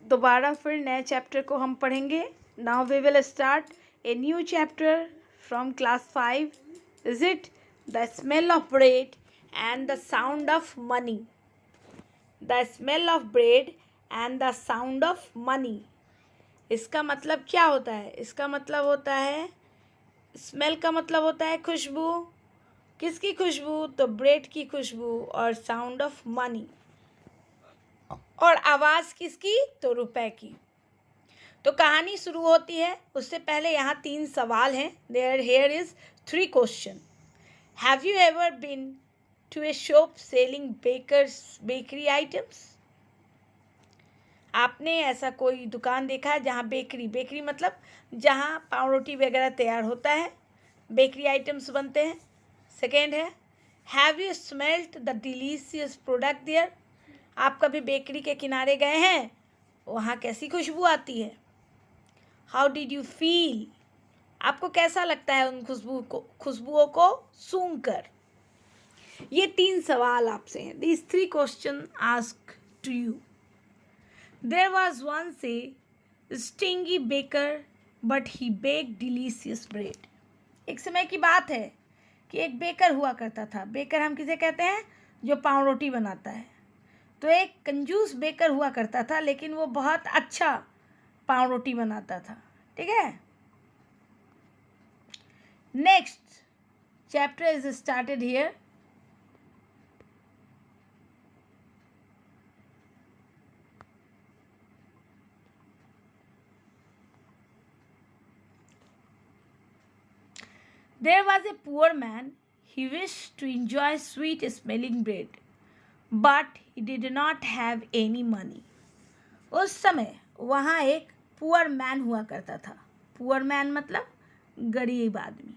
दोबारा फिर नए चैप्टर को हम पढ़ेंगे. Now we will start a new chapter from class 5. Is it the smell of bread and the sound of money. The smell of bread and the sound of money. इसका मतलब क्या होता है? इसका मतलब होता है, स्मेल का मतलब होता है खुशबू. किसकी खुशबू? तो ब्रेड की खुशबू. और साउंड ऑफ मनी, और आवाज़ किसकी? तो रुपए की. तो कहानी शुरू होती है. उससे पहले यहाँ 3 सवाल हैं. Here is 3 question. Have you ever been to a shop selling bakery items? आपने ऐसा कोई दुकान देखा है जहाँ बेकरी मतलब जहाँ पाव रोटी वगैरह तैयार होता है, बेकरी आइटम्स बनते हैं. सेकेंड है, have you smelled the delicious product there? आप कभी बेकरी के किनारे गए हैं? वहाँ कैसी खुशबू आती है? How did you feel? आपको कैसा लगता है उन खुशबुओं को सूंघकर? ये 3 सवाल आपसे हैं. These 3 questions asked to you. There was once a stingy baker, but he baked delicious bread. एक समय की बात है कि एक बेकर हुआ करता था. बेकर हम किसे कहते हैं? जो पाव रोटी बनाता है. तो एक कंजूस बेकर हुआ करता था, लेकिन वो बहुत अच्छा पाव रोटी बनाता था. ठीक है. Next chapter is started here. There was a poor man. He wished to enjoy sweet smelling bread, but he did not have any money. उस समय वहाँ एक पुअर मैन हुआ करता था. पुअर मैन मतलब गरीब आदमी.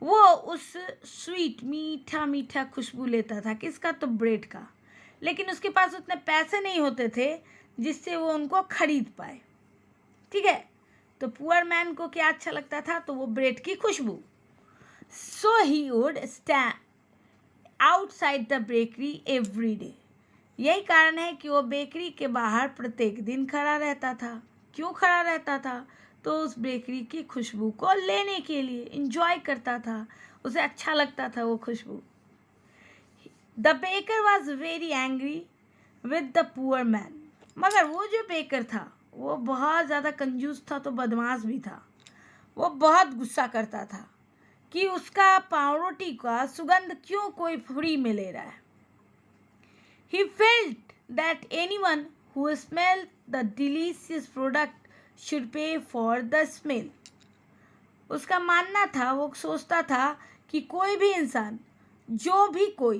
वो उस स्वीट मीठा मीठा खुशबू लेता था. किसका? तो ब्रेड का. लेकिन उसके पास उतने पैसे नहीं होते थे जिससे वो उनको खरीद पाए. ठीक है. तो पुअर मैन को क्या अच्छा लगता था? तो वो ब्रेड की खुशबू. So he would stand outside the bakery every day. यही कारण है कि वो बेकरी के बाहर प्रत्येक दिन खड़ा रहता था. क्यों खड़ा रहता था? तो उस बेकरी की खुशबू को लेने के लिए. इंजॉय करता था, उसे अच्छा लगता था वो खुशबू. The baker was very angry with the poor man. मगर वो जो बेकर था वो बहुत ज़्यादा कंजूस था, तो बदमाश भी था. वो बहुत गुस्सा करता था कि उसका पाव रोटी का सुगंध क्यों कोई फ्री में ले रहा है. He felt that anyone who smelled the delicious product should pay for the smell. उसका मानना था, वो सोचता था कि कोई भी इंसान, जो भी कोई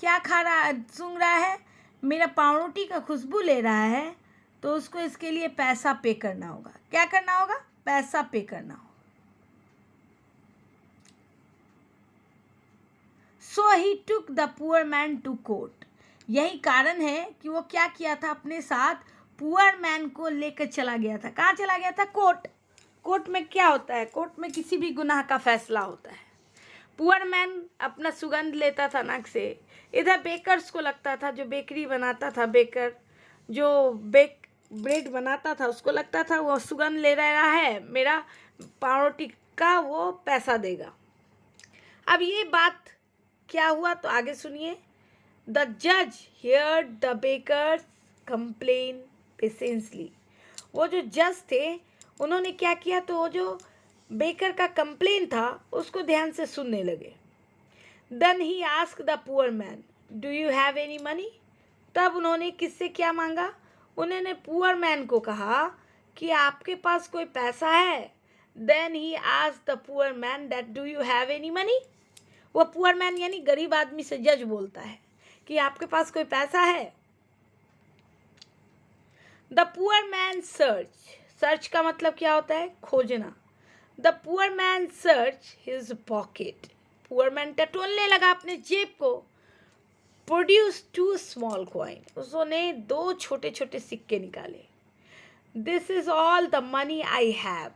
क्या खा रहा, सूंघ रहा है, मेरा पाव रोटी का खुशबू ले रहा है, तो उसको इसके लिए पैसा पे करना होगा. क्या करना होगा? पैसा पे करना होगा. So he took the poor man to court. यही कारण है कि वो क्या किया था, अपने साथ पुअर मैन को लेकर चला गया था. कहाँ चला गया था? कोर्ट. कोर्ट में क्या होता है? कोर्ट में किसी भी गुनाह का फैसला होता है. पुअर मैन अपना सुगंध लेता था नाक से. इधर बेकर्स को लगता था, जो बेकरी बनाता था, बेकर जो ब्रेड बनाता था, उसको लगता था वो सुगंध ले रहा है, मेरा पाव रोटी का वो पैसा देगा. अब ये बात क्या हुआ तो आगे सुनिए. द जज heard the bakers complain patiently. वो जो जज थे उन्होंने क्या किया, तो वो जो बेकर का कंप्लेन था उसको ध्यान से सुनने लगे. Then he asked the poor man, do you have any money? तब उन्होंने किससे क्या मांगा? उन्होंने पुअर मैन को कहा कि आपके पास कोई पैसा है. Then he asked the poor man that do you have any money. वो पुअर मैन यानी गरीब आदमी से जज बोलता है कि आपके पास कोई पैसा है. द पुअर मैन सर्च का मतलब क्या होता है? खोजना. The poor man search his pocket. Poor man टटोलने लगा अपने जेब को. Produce 2 small coin. उसने 2 छोटे छोटे सिक्के निकाले. This is all the money I have.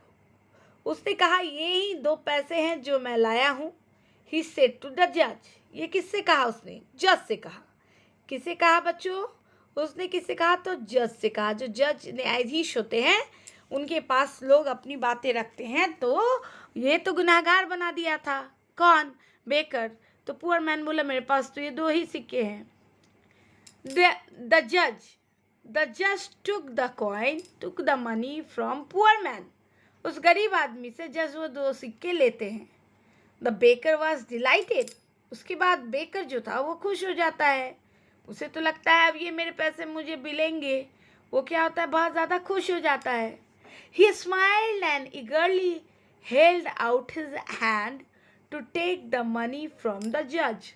उसने कहा यही 2 पैसे हैं जो मैं लाया हूँ. He said to the judge. ये किससे कहा उसने? जज से कहा. किसे कहा बच्चों? उसने किससे कहा? तो जज से कहा। जो जज न्यायाधीश होते हैं उनके पास लोग अपनी बातें रखते हैं। तो ये तो गुनाहगार बना दिया था। कौन? बेकर। तो पुअर मैन बोला मेरे पास तो ये 2 ही सिक्के हैं। द जज took the coin, took the money from poor man. उस गरीब आदमी से जज वो 2 सिक्के लेते हैं। The baker was dilated. उसके बाद बेकर जो था वो खुश हो जाता है। उसे तो लगता है अब ये मेरे पैसे मुझे मिलेंगे। वो क्या होता है? बहुत ज़्यादा खुश हो जाता है। He smiled and eagerly held out his hand to take the money from the जज।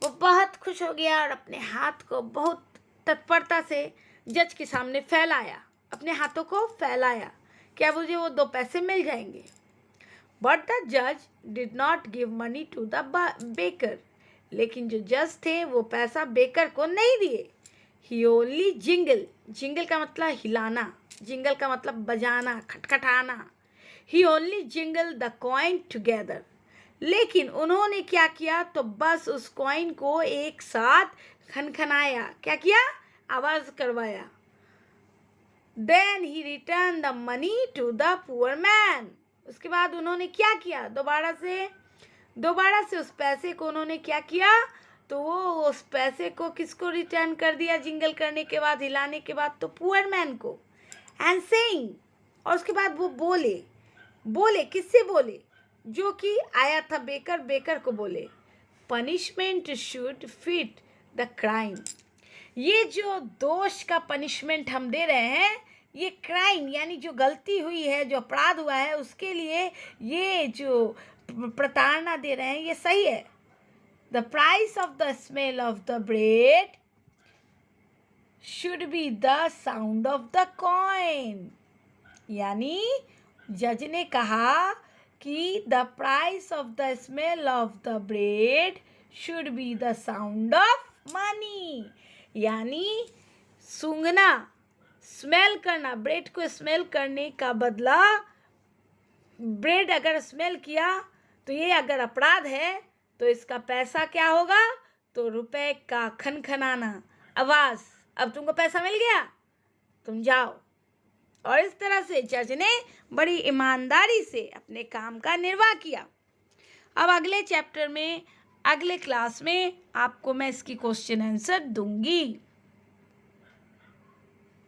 वो बहुत खुश हो गया और अपने हाथ को बहुत तत्परता से जज के सामने फैलाया। अपने हाथों को फैलाया, क्या मुझे वो 2 पैसे मिल जाएंगे। बट द जज did not give money to the baker. लेकिन जो जज थे वो पैसा बेकर को नहीं दिए। ही ओनली जिंगल, जिंगल का मतलब हिलाना, जिंगल का मतलब बजाना, खटखटाना। He only jingle the coin together. लेकिन उन्होंने क्या किया? तो बस उस कॉइन को एक साथ खनखनाया। क्या किया? आवाज करवाया। Then he return the money to the poor man. उसके बाद उन्होंने क्या किया? दोबारा से उस पैसे को उन्होंने क्या किया? तो वो उस पैसे को किसको रिटर्न कर दिया? जिंगल करने के बाद, हिलाने के बाद, तो पुअर मैन को। एंड सेइंग, और उसके बाद वो बोले किससे बोले? जो कि आया था बेकर को बोले, punishment should fit the crime. ये जो दोष का पनिशमेंट हम दे रहे हैं, ये क्राइम यानी जो गलती हुई है, जो अपराध हुआ है, उसके लिए ये जो प्रताड़ना दे रहे हैं ये सही है। The price of the smell of the bread should be the sound of the coin. यानी जज ने कहा कि the price of the smell of the bread should be the sound of money. यानी सूंघना, स्मेल करना, ब्रेड को smell करने का बदला, ब्रेड अगर स्मेल किया तो ये अगर अपराध है तो इसका पैसा क्या होगा? तो रुपए का खनखनाना, आवाज। अब तुमको पैसा मिल गया, तुम जाओ। और इस तरह से जज ने बड़ी ईमानदारी से अपने काम का निर्वाह किया। अब अगले चैप्टर में, अगले क्लास में आपको मैं इसकी क्वेश्चन आंसर दूंगी।